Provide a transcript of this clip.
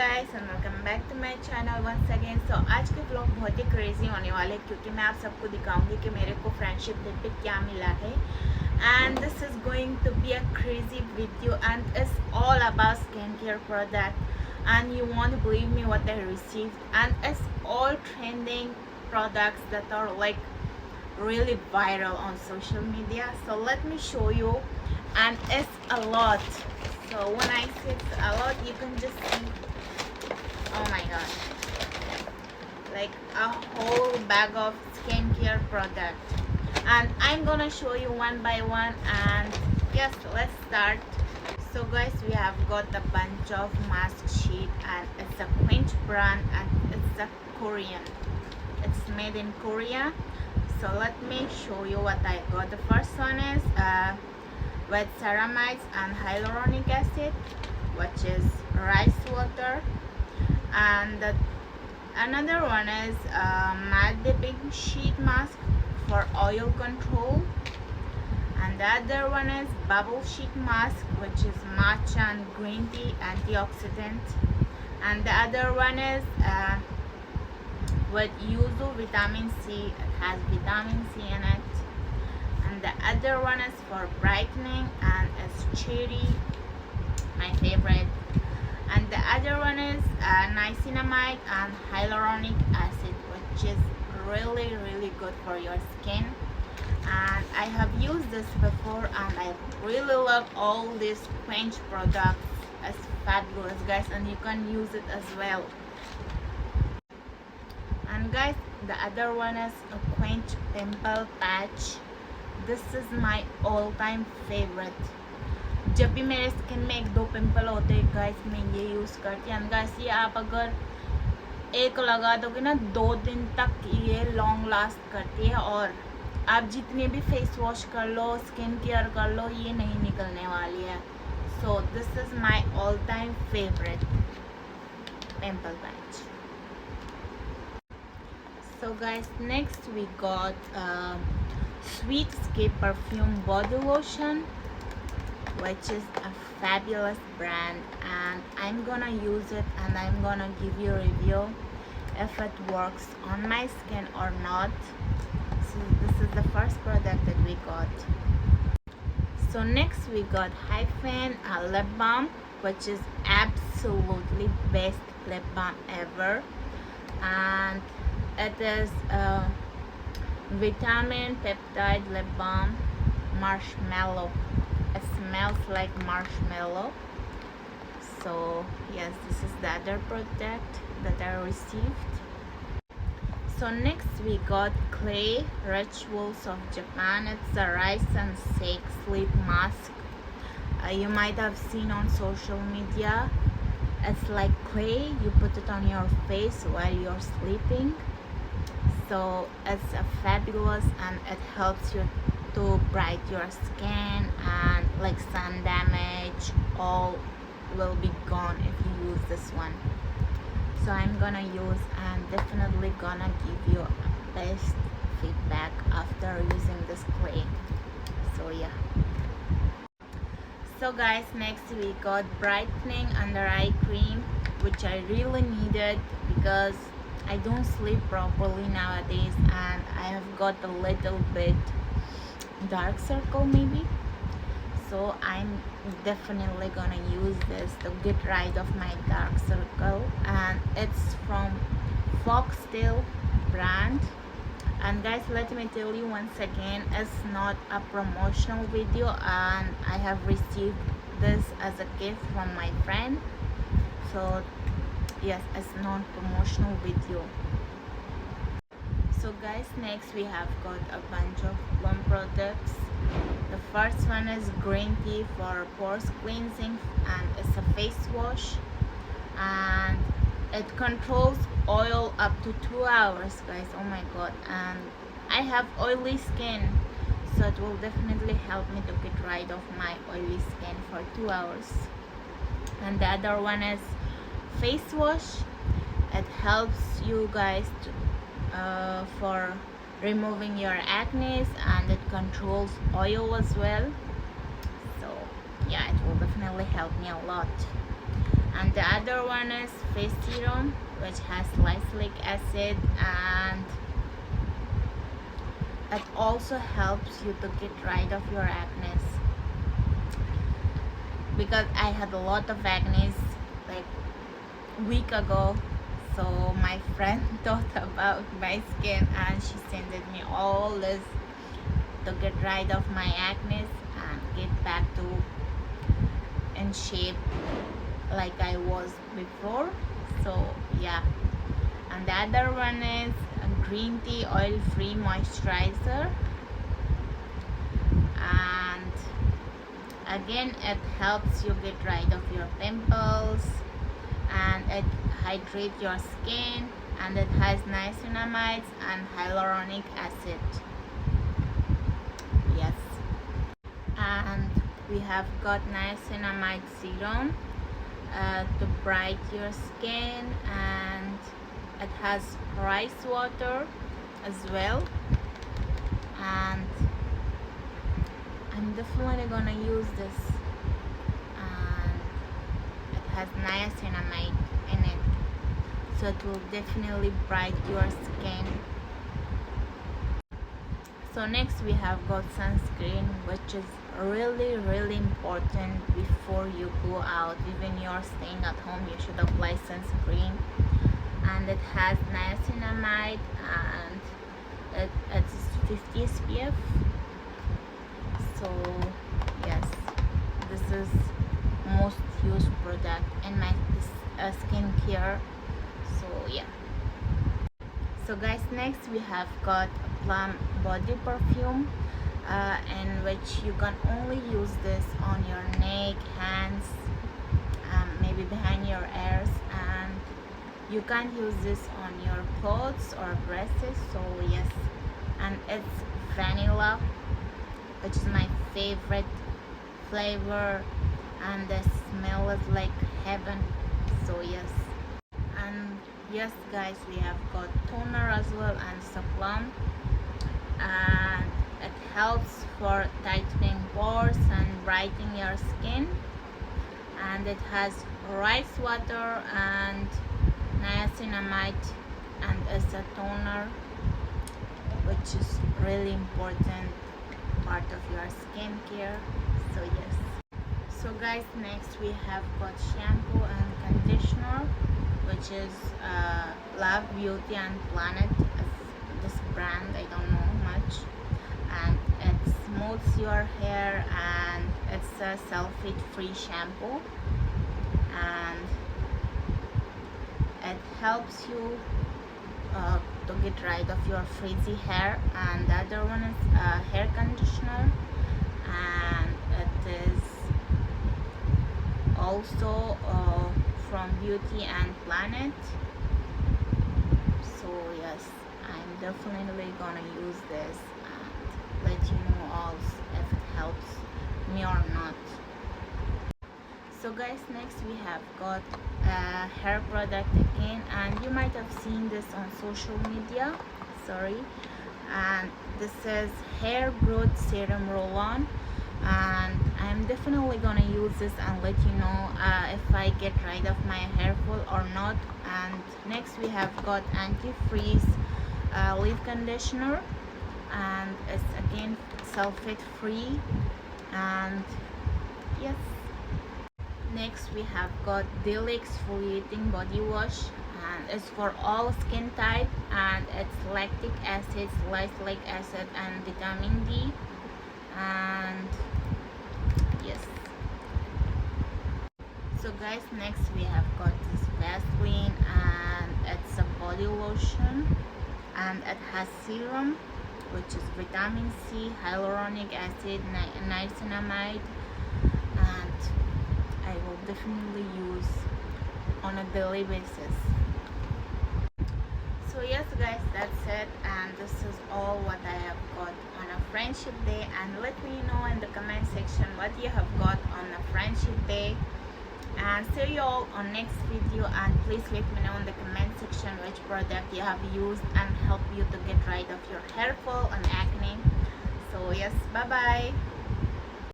Guys and welcome back to my channel once again. So आज के vlog बहुत ही crazy होने वाले हैं क्योंकि मैं आप सबको दिखाऊंगी कि मेरे को फ्रेंडशिप डे पे क्या मिला है। And this is going to be a crazy video and it's all about skin care product and you won't believe me what I received, and it's all trending products that are like really viral on social media. So let me show you, and it's a lot. So when I say it's a lot, you can just see, oh my god, like a whole bag of skincare product, and I'm gonna show you one by one. And yes, let's start. So guys, we have got a bunch of mask sheet, and it's a Quench brand, and it's a Korean, it's made in Korea. So let me show you what I got. The first one is with ceramides and hyaluronic acid, which is rice water. And another one is matte dipping sheet mask for oil control. And the other one is bubble sheet mask, which is matcha and green tea antioxidant. And the other one is with yuzu vitamin C. It has vitamin C in it. And the other one is for brightening, and it's cherry, my favorite. And the other one is niacinamide and hyaluronic acid, which is really good for your skin. And I have used this before, and I really love all these Quench products. It's fabulous, guys, and you can use it as well. And guys, the other one is a Quench pimple patch. This is my all time favorite. जब भी मेरे skin में एक दो pimple होते हैं guys, मैं ये यूज़ करती हूँ। गाइस, ये आप अगर एक लगा दोगे ना, 2 दिन तक ये लॉन्ग लास्ट करती है, और आप जितने भी फेस वॉश कर लो, स्किन केयर कर लो, ये नहीं निकलने वाली है। So this is my all time favourite pimple patch. So guys, next we got Sweet Escape perfume body lotion, which is a fabulous brand, and I'm gonna use it and I'm gonna give you a review if it works on my skin or not. So this is the first product that we got. So next we got Hyphen lip balm, which is absolutely best lip balm ever, and it is vitamin peptide lip balm marshmallow. It smells like marshmallow. So yes, this is the other product that I received. So next we got Clay Rituals of Japan. It's a rice and sake sleep mask. You might have seen on social media. It's like clay, you put it on your face while you're sleeping. So it's a fabulous, and it helps you to brighten your skin, and like sun damage all will be gone if you use this one. So I'm gonna use, and definitely gonna give you best feedback after using this clay. So yeah. So guys, next we got brightening under eye cream, which I really needed because I don't sleep properly nowadays, and I have got a little bit dark circle maybe. So I'm definitely gonna use this to get rid of my dark circle, and it's from Foxtail brand. And guys, let me tell you once again, it's not a promotional video, and I have received this as a gift from my friend. So yes, it's non-promotional video. So guys, next we have got a bunch of plum products. The first one is green tea for pores cleansing, and it's a face wash, and it controls oil up to 2 hours, guys. Oh my god. And I have oily skin, so it will definitely help me to get rid of my oily skin for 2 hours. And the other one is face wash. It helps you guys to, for removing your acne, and it controls oil as well. So yeah, it will definitely help me a lot. And the other one is face serum, which has salicylic acid, and it also helps you to get rid of your acne, because I had a lot of acne like week ago. So my friend thought about my skin and she sent me all this to get rid of my acne and get back to in shape like I was before. So yeah. And the other one is a green tea oil free moisturizer, and again it helps you get rid of your pimples, and it hydrates your skin, and it has niacinamides and hyaluronic acid. Yes. And we have got niacinamide serum to brighten your skin, and it has rice water as well. And I'm definitely gonna use this, and it has niacinamide in it, so it will definitely brighten your skin. So next we have got sunscreen, which is really important before you go out. Even you're staying at home, you should apply sunscreen. And it has niacinamide, and it's 50 SPF. So yes, this is most used product in my skincare. So yeah. So guys, next we have got Plum body perfume, in which you can only use this on your neck, hands, maybe behind your ears, and you can't use this on your clothes or dresses. So yes, and it's vanilla, which is my favorite flavor, and the smell is like heaven. So yes. And yes guys, we have got toner as well, and Plum, and it helps for tightening pores and brightening your skin, and it has rice water and niacinamide, and it's a toner, which is really important part of your skincare. So yes. So guys, next we have got shampoo and conditioner, which is Love Beauty and Planet. This brand, I don't know much, and it smooths your hair, and it's a sulfate free shampoo, and it helps you to get rid of your frizzy hair. And the other one is hair conditioner, and it is also from Beauty and Planet. So yes, I'm definitely gonna use this and let you know also if it helps me or not. So guys, next we have got a hair product again, and you might have seen this on social media, sorry. And this is hair growth serum roll-on, and I'm definitely gonna use this and let you know if I get rid of my hair fall or not. And next we have got anti-freeze leave conditioner, and it's again sulfate free. And yes, next we have got daily exfoliating body wash, and it's for all skin type, and it's lactic acid, salicylic acid, and vitamin D. And yes. So guys, next we have got this Vaseline, and it's a body lotion, and it has serum, which is vitamin C, hyaluronic acid, niacinamide, and I will definitely use on a daily basis. So yes guys, that's it, and this is all what I have got on a friendship day. And let me know in the comment section what you have got on a friendship day, and see you all on next video. And please let me know in the comment section which product you have used and help you to get rid of your hair fall and acne. So yes, bye bye.